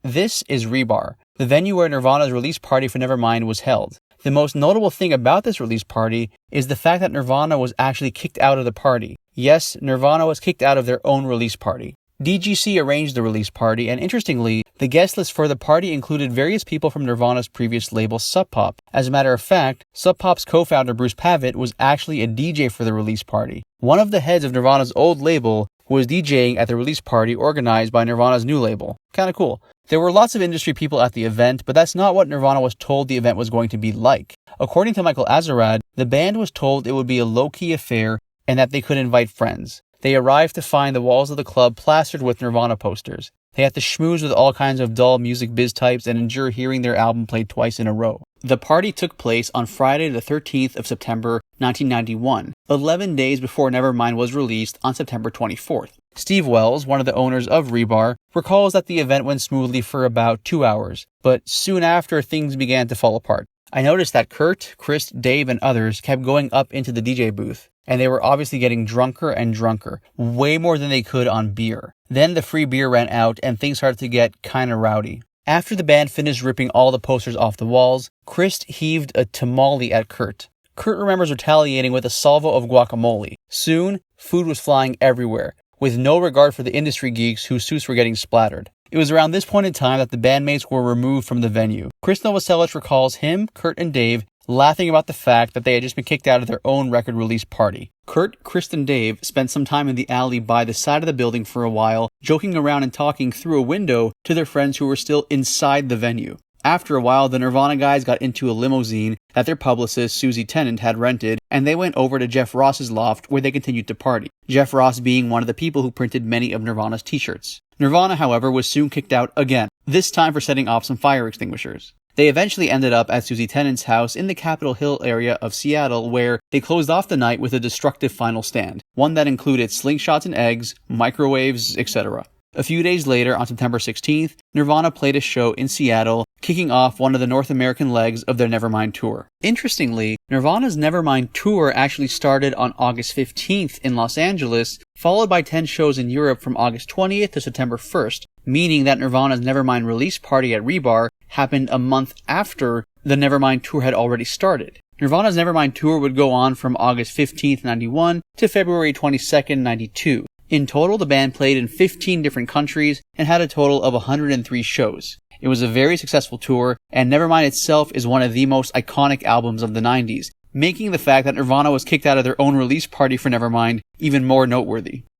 This is Rebar, the venue where Nirvana's release party for Nevermind was held. The most notable thing about this release party is the fact that Nirvana was actually kicked out of the party. Yes, Nirvana was kicked out of their own release party. DGC arranged the release party, and interestingly, the guest list for the party included various people from Nirvana's previous label Sub Pop. As a matter of fact, Sub Pop's co-founder Bruce Pavitt was actually a DJ for the release party. One of the heads of Nirvana's old label was DJing at the release party organized by Nirvana's new label. Kinda cool. There were lots of industry people at the event, but that's not what Nirvana was told the event was going to be like. According to Michael Azerrad, the band was told it would be a low-key affair and that they could invite friends. They arrived to find the walls of the club plastered with Nirvana posters. They had to schmooze with all kinds of dull music biz types and endure hearing their album played twice in a row. The party took place on Friday the 13th of September 1991, 11 days before Nevermind was released on September 24th. Steve Wells, one of the owners of Rebar, recalls that the event went smoothly for about 2 hours, but soon after things began to fall apart. I noticed that Kurt, Chris, Dave, and others kept going up into the DJ booth, and they were obviously getting drunker and drunker, way more than they could on beer. Then the free beer ran out and things started to get kinda rowdy. After the band finished ripping all the posters off the walls, Chris heaved a tamale at Kurt. Kurt remembers retaliating with a salvo of guacamole. Soon, food was flying everywhere, with no regard for the industry geeks whose suits were getting splattered. It was around this point in time that the bandmates were removed from the venue. Chris Novoselic recalls him, Kurt, and Dave laughing about the fact that they had just been kicked out of their own record release party. Kurt, Chris, and Dave spent some time in the alley by the side of the building for a while, joking around and talking through a window to their friends who were still inside the venue. After a while, the Nirvana guys got into a limousine that their publicist, Susie Tennant, had rented, and they went over to Jeff Ross's loft where they continued to party, Jeff Ross being one of the people who printed many of Nirvana's t-shirts. Nirvana, however, was soon kicked out again, this time for setting off some fire extinguishers. They eventually ended up at Susie Tennant's house in the Capitol Hill area of Seattle, where they closed off the night with a destructive final stand, one that included slingshots and eggs, microwaves, etc. A few days later, on September 16th, Nirvana played a show in Seattle, kicking off one of the North American legs of their Nevermind tour. Interestingly, Nirvana's Nevermind tour actually started on August 15th in Los Angeles, followed by 10 shows in Europe from August 20th to September 1st, meaning that Nirvana's Nevermind release party at Rebar happened a month after the Nevermind tour had already started. Nirvana's Nevermind tour would go on from August 15th, 91 to February 22nd, 92. In total, the band played in 15 different countries and had a total of 103 shows. It was a very successful tour, and Nevermind itself is one of the most iconic albums of the 90s, making the fact that Nirvana was kicked out of their own release party for Nevermind even more noteworthy.